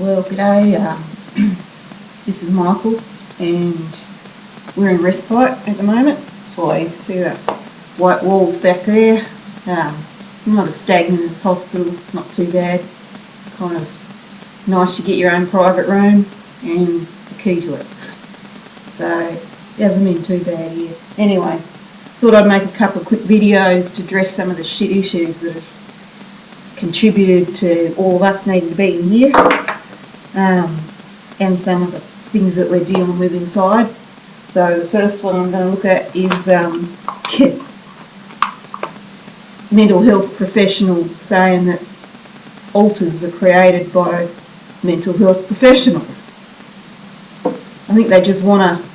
Well, g'day, this is Michael and we're in respite at the moment. That's why you see that white walls back there. Not as stagnant as hospital, not too bad. Kind of nice to get your own private room and the key to it. So it hasn't been too bad here. Anyway, thought I'd make a couple of quick videos to address some of the shit issues that have contributed to all of us needing to be in here. And some of the things that we're dealing with inside. So the first one I'm going to look at is mental health professionals saying that alters are created by mental health professionals. I think they just want to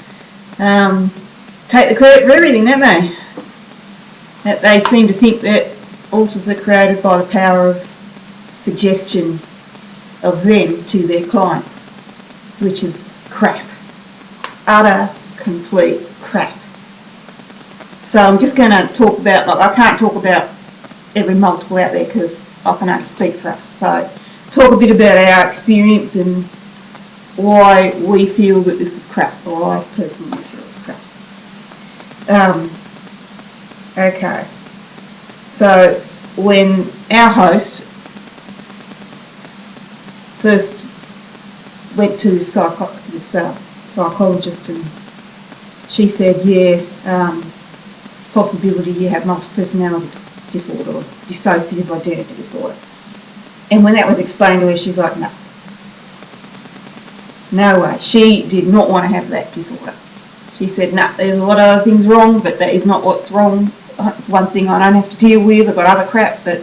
take the credit for everything, don't they? That they seem to think that alters are created by the power of suggestion of them to their clients, which is crap. Utter, complete crap. So I'm just going to talk about, I can't talk about every multiple out there because I can only speak for us. So talk a bit about our experience and why we feel that this is crap, or I personally feel it's crap. Okay. So when our host first went to this psychologist, and she said, yeah, it's a possibility you have multiple personality disorder or dissociative identity disorder. And when that was explained to her, she's like, no way. She did not want to have that disorder. She said, no, there's a lot of other things wrong, but that is not what's wrong. It's one thing I don't have to deal with. I've got other crap, but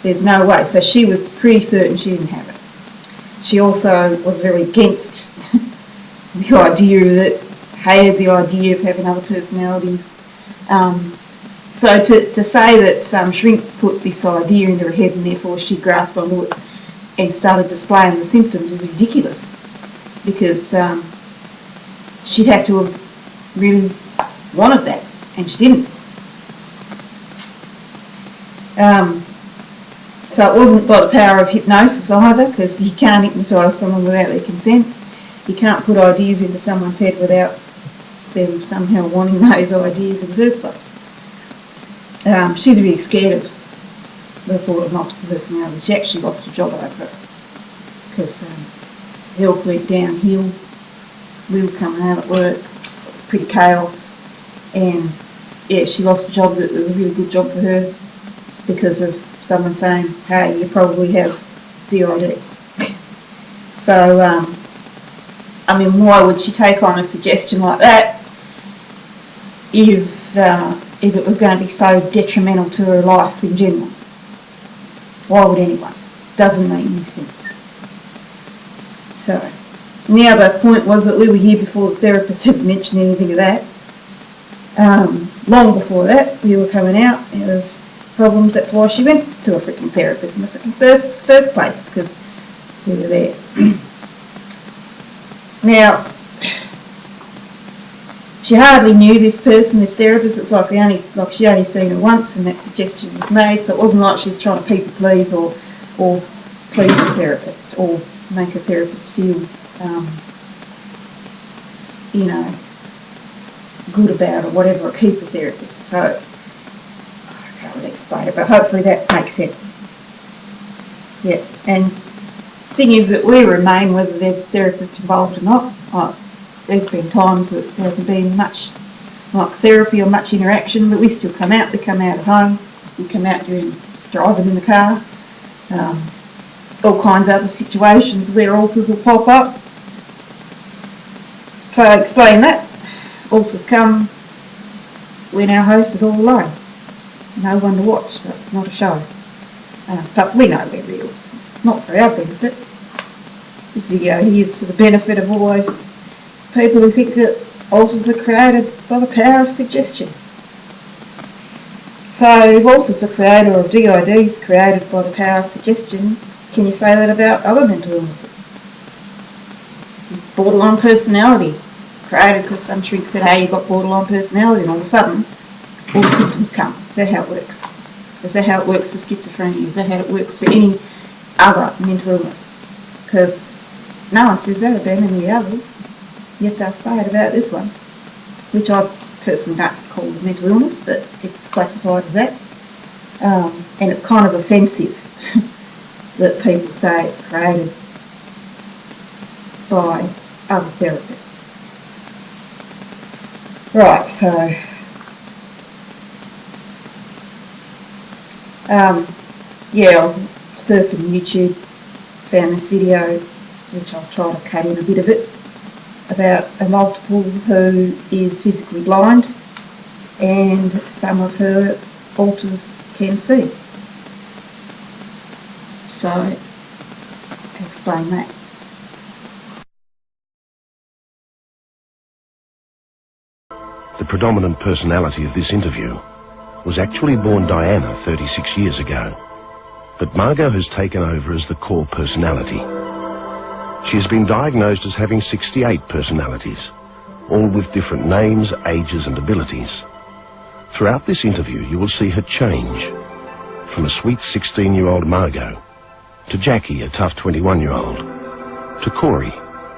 there's no way. So she was pretty certain she didn't have it. She also was very against the idea of it, hated the idea of having other personalities. So to say that some shrink put this idea into her head and therefore she grasped onto it and started displaying the symptoms is ridiculous, because she'd had to have really wanted that, and she didn't. So it wasn't by the power of hypnosis either, because you can't hypnotise someone without their consent. You can't put ideas into someone's head without them somehow wanting those ideas in the first place. She's really scared of the thought of multiple personality. She actually lost her job over it, because health went downhill. We were coming out at work. It was pretty chaos. And yeah, she lost a job that was a really good job for her because of someone saying, hey, you probably have DID. So, I mean, why would she take on a suggestion like that if it was going to be so detrimental to her life in general? Why would anyone? Doesn't make any sense. So, and the other point was that we were here before the therapist had mentioned anything of that. Long before that, we were coming out. There was problems. That's why she went to a freaking therapist in the freaking first place, because we were there. Now, she hardly knew this person, this therapist. It's like she only seen her once, and that suggestion was made. So it wasn't like she was trying to people please or please a therapist or make a therapist feel, good about or whatever, or keep a therapist. So I can't really explain it, but hopefully that makes sense. Yeah, and the thing is that we remain whether there's a therapist involved or not. There's been times that there hasn't been much like therapy or much interaction, but we still come out. We come out at home. We come out during driving in the car. All kinds of other situations where alters will pop up. So I explain that. Alters come when our host is all alone. No one to watch, so it's not a show. Plus we know we're real. It's not for our benefit. This video here is for the benefit of all those people who think that alters are created by the power of suggestion. So if alters are created, or if DID is created by the power of suggestion, can you say that about other mental illnesses? Borderline personality created because some shrink said, hey, you've got borderline personality, and all of a sudden all the symptoms come. Is that how it works? Is that how it works for schizophrenia? Is that how it works for any other mental illness? Because no one says that about any of the others, yet they'll say it about this one, which I personally don't call a mental illness, but it's classified as that. And it's kind of offensive that people say it's created by other therapists. Right, so yeah, I was surfing YouTube, found this video, which I'll try to cut in a bit of it, about a multiple who is physically blind and some of her alters can see. So, I'll explain that. The predominant personality of this interview was actually born Diana 36 years ago, but Margot has taken over as the core personality. She has been diagnosed as having 68 personalities, all with different names, ages and abilities. Throughout this interview you will see her change, from a sweet 16-year-old Margot, to Jackie, a tough 21-year-old, to Corey,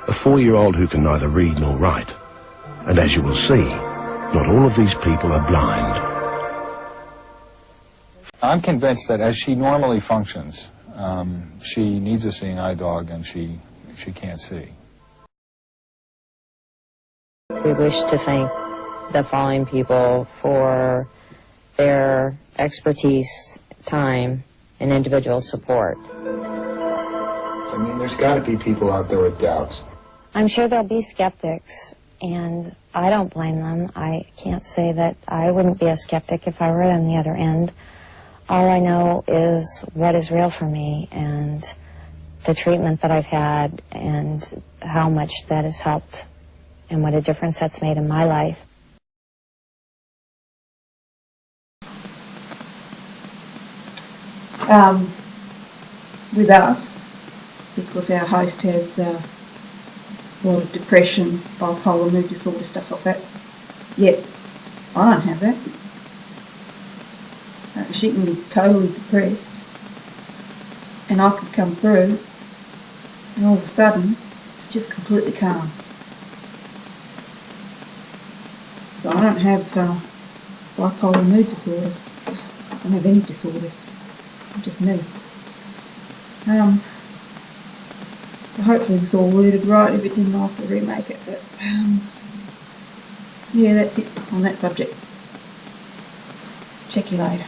a 4-year-old who can neither read nor write. And as you will see, not all of these people are blind. I'm convinced that as she normally functions, she needs a seeing eye dog and she can't see. We wish to thank the following people for their expertise, time, and individual support. I mean, there's got to be people out there with doubts. I'm sure there'll be skeptics, and I don't blame them. I can't say that I wouldn't be a skeptic if I were on the other end. All I know is what is real for me and the treatment that I've had and how much that has helped and what a difference that's made in my life. With us, because our host has a lot of depression, bipolar, mood disorder, stuff like that, yet I don't have that. She can be totally depressed and I could come through and all of a sudden it's just completely calm. So I don't have bipolar mood disorder. I don't have any disorders. I'm just me. So hopefully it's all worded right. If it didn't, I'll have to remake it. But yeah, that's it on that subject. Check you later.